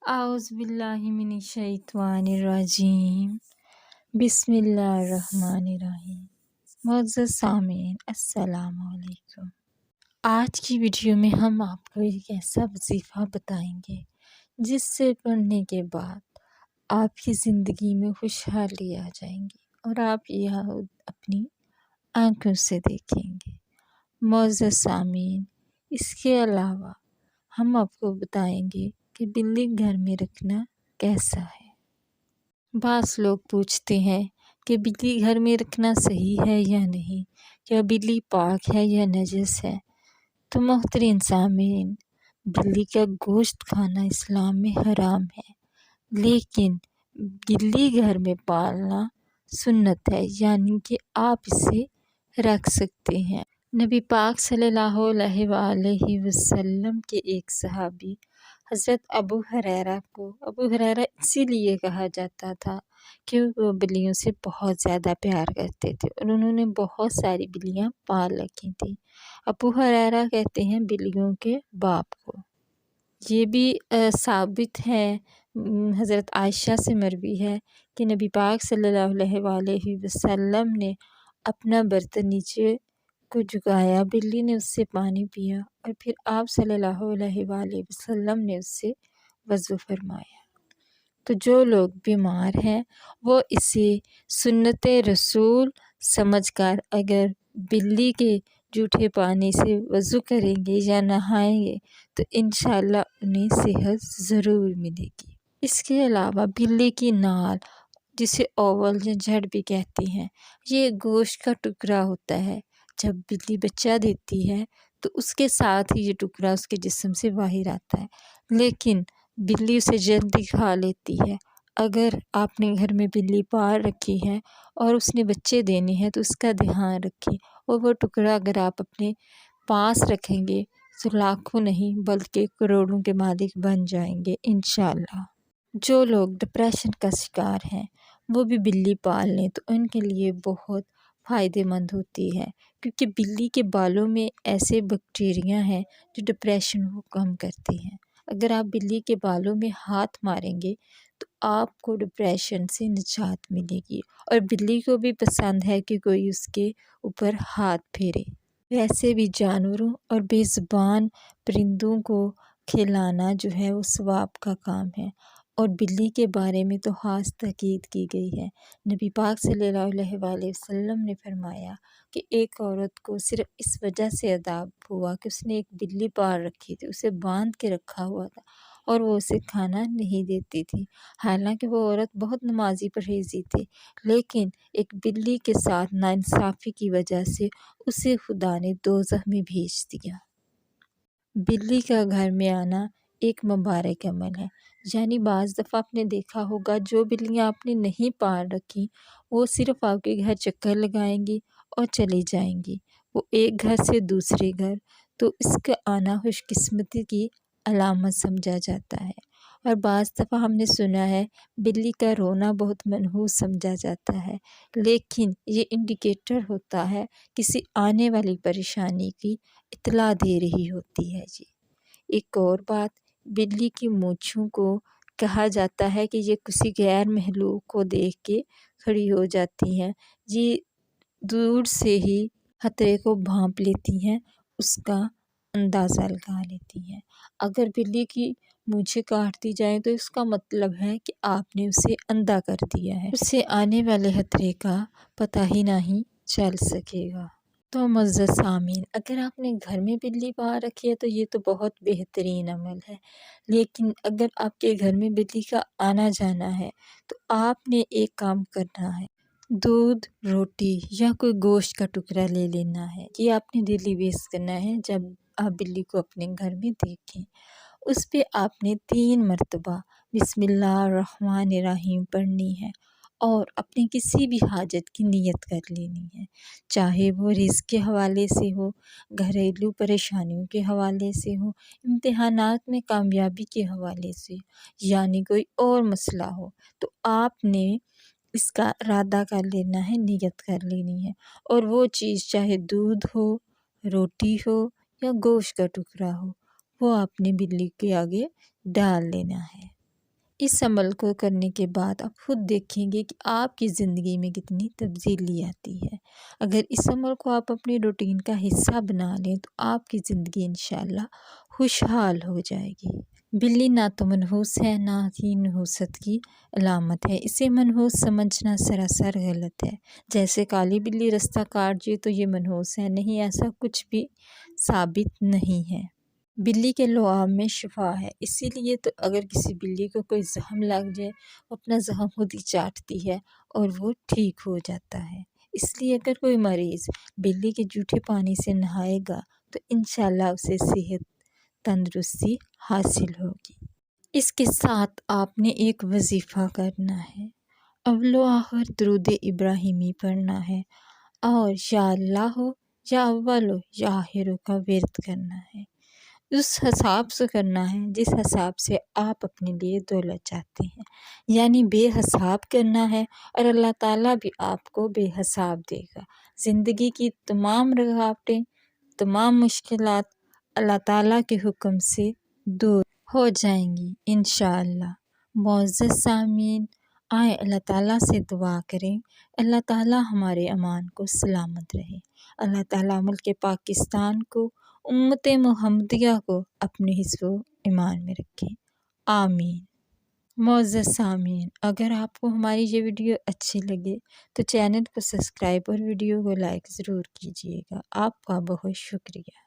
औज़ुबिल्लाहिमिनश्शैतानिर्रजीम बिस्मिल्लाहिर्रहमानिर्रहीम। मुअज़्ज़ज़ सामीन अस्सलामु अलैकुम। आज की वीडियो में हम आपको एक ऐसा वजीफ़ा बताएंगे जिससे पढ़ने के बाद आपकी ज़िंदगी में खुशहाली आ जाएंगी और आप यह अपनी आंखों से देखेंगे। मुअज़्ज़ज़ सामीन, इसके अलावा हम आपको बताएंगे कि बिल्ली घर में रखना कैसा है। बास लोग पूछते हैं कि बिल्ली घर में रखना सही है या नहीं, क्या बिल्ली पाक है या नजस है। तो मोहतरम सामीन, बिल्ली का गोश्त खाना इस्लाम में हराम है, लेकिन बिल्ली घर में पालना सुन्नत है, यानी कि आप इसे रख सकते हैं। नबी पाक सल्लल्लाहु अलैहि वसल्लम के एक सहाबी हज़रत अबू हुरैरा इसीलिए कहा जाता था कि वो बिल्लियों से बहुत ज़्यादा प्यार करते थे और उन्होंने बहुत सारी बिल्लियाँ पाल रखी थी। अबू हुरैरा कहते हैं बिल्लियों के बाप को। ये भी साबित है, हज़रत आयशा से मरवी है कि नबी पाक सल्लल्लाहु अलैहि वसल्लम ने अपना बर्तन नीचे को झुकाया, बिल्ली ने उससे पानी पिया और फिर आप सल्लल्लाहु अलैहि वसल्लम ने उससे वज़ू फरमाया। तो जो लोग बीमार हैं वो इसे सुन्नत रसूल समझकर अगर बिल्ली के जूठे पानी से वज़ू करेंगे या नहाएंगे तो इंशाल्लाह उन्हें सेहत ज़रूर मिलेगी। इसके अलावा बिल्ली की नाल, जिसे ओवल या जड़ भी कहती हैं, ये गोश्त का टुकड़ा होता है। जब बिल्ली बच्चा देती है तो उसके साथ ही ये टुकड़ा उसके जिस्म से बाहर आता है, लेकिन बिल्ली उसे जल्दी खा लेती है। अगर आपने घर में बिल्ली पाल रखी है और उसने बच्चे देने हैं तो उसका ध्यान रखें और वो टुकड़ा अगर आप अपने पास रखेंगे तो लाखों नहीं बल्कि करोड़ों के मालिक बन जाएंगे इंशाल्लाह। जो लोग डिप्रेशन का शिकार हैं वो भी बिल्ली पाल लें तो उनके लिए बहुत फ़ायदेमंद होती है, क्योंकि बिल्ली के बालों में ऐसे बैक्टीरिया हैं जो डिप्रेशन को कम करते हैं। अगर आप बिल्ली के बालों में हाथ मारेंगे तो आपको डिप्रेशन से निजात मिलेगी और बिल्ली को भी पसंद है कि कोई उसके ऊपर हाथ फेरे। वैसे भी जानवरों और बेज़ुबान परिंदों को खिलाना जो है वो सवाब का काम है और बिल्ली के बारे में तो ख़ास ताकीद की गई है। नबी पाक सल्लल्लाहु अलैहि वसल्लम ने फरमाया कि एक औरत को सिर्फ इस वजह से अज़ाब हुआ कि उसने एक बिल्ली पाल रखी थी, उसे बांध के रखा हुआ था और वो उसे खाना नहीं देती थी। हालांकि वो औरत बहुत नमाजी परहेज़ी थी, लेकिन एक बिल्ली के साथ नाइंसाफ़ी की वजह से उसे खुदा ने दोज़ख में भेज दिया। बिल्ली का घर में आना एक मुबारक अमल है, यानी बाज़ दफ़ा आपने देखा होगा जो बिल्लियाँ आपने नहीं पाल रखी वो सिर्फ़ आपके घर चक्कर लगाएंगी और चली जाएंगी, वो एक घर से दूसरे घर, तो इसका आना खुशकिस्मती की अलामत समझा जाता है। और बाज़ दफ़ा हमने सुना है बिल्ली का रोना बहुत मनहूस समझा जाता है, लेकिन ये इंडिकेटर होता है किसी आने वाली परेशानी की इत्तला दे रही होती है जी। एक और बात, बिल्ली की मूंछों को कहा जाता है कि ये किसी गैर महलूक को देख के खड़ी हो जाती हैं, ये दूर से ही खतरे को भांप लेती हैं, उसका अंदाज़ा लगा लेती हैं। अगर बिल्ली की मूंछें काट दी जाएं तो इसका मतलब है कि आपने उसे अंधा कर दिया है, उसे आने वाले खतरे का पता ही नहीं चल सकेगा। तो मुअज़्ज़ज़ सामीन, अगर आपने घर में बिल्ली पाल रखी है तो ये तो बहुत बेहतरीन अमल है, लेकिन अगर आपके घर में बिल्ली का आना जाना है तो आपने एक काम करना है, दूध, रोटी या कोई गोश्त का टुकड़ा ले लेना है। ये आपने डेली बेस करना है। जब आप बिल्ली को अपने घर में देखें उस पे आपने 3 मरतबा बिस्मिल्लाहिर्रहमानिर्रहीम पढ़नी है और अपनी किसी भी हाजत की नीयत कर लेनी है, चाहे वो रिज़्क़ के हवाले से हो, घरेलू परेशानियों के हवाले से हो, इम्तिहानात में कामयाबी के हवाले से, यानी कोई और मसला हो, तो आपने इसका इरादा कर लेना है, नीयत कर लेनी है और वो चीज़ चाहे दूध हो, रोटी हो या गोश्त का टुकड़ा हो, वो आपने बिल्ली के आगे डाल लेना है। اس عمل کو کرنے کے بعد آپ خود دیکھیں گے کہ آپ کی زندگی میں کتنی تبدیلی آتی ہے۔ اگر اس عمل کو آپ اپنی روٹین کا حصہ بنا لیں تو آپ کی زندگی انشاءاللہ خوشحال ہو جائے گی۔ بلی نہ تو منحوس ہے نہ ہی نحوست کی علامت ہے، اسے منحوس سمجھنا سراسر غلط ہے۔ جیسے کالی بلی رستہ کاٹ جائے تو یہ منحوس ہے، نہیں، ایسا کچھ بھی ثابت نہیں ہے۔ بلی کے لعاب میں شفا ہے، اسی لیے تو اگر کسی بلی کو کوئی زخم لگ جائے وہ اپنا زخم خود ہی چاٹتی ہے اور وہ ٹھیک ہو جاتا ہے۔ اس لیے اگر کوئی مریض بلی کے جھوٹے پانی سے نہائے گا تو انشاءاللہ اسے صحت تندرستی حاصل ہوگی۔ اس کے ساتھ آپ نے ایک وظیفہ کرنا ہے، اول و آخر درود ابراہیمی پڑھنا ہے اور یا اللہ یا اول یا آخر کا ورد کرنا ہے۔ اس حساب سے کرنا ہے جس حساب سے آپ اپنے لیے دولت چاہتے ہیں، یعنی بے حساب کرنا ہے اور اللہ تعالیٰ بھی آپ کو بے حساب دے گا۔ زندگی کی تمام رکاوٹیں، تمام مشکلات اللہ تعالیٰ کے حکم سے دور ہو جائیں گی انشاءاللہ۔ معزز سامعین، آئیں اللہ تعالیٰ سے دعا کریں، اللہ تعالیٰ ہمارے ایمان کو سلامت رہے، اللہ تعالیٰ ملک پاکستان کو، امت محمدیہ کو اپنے حفظ و ایمان میں رکھیں، آمین۔ معزز سامعین، اگر آپ کو ہماری یہ ویڈیو اچھی لگے تو چینل کو سبسکرائب اور ویڈیو کو لائک ضرور کیجیے گا۔ آپ کا بہت شکریہ۔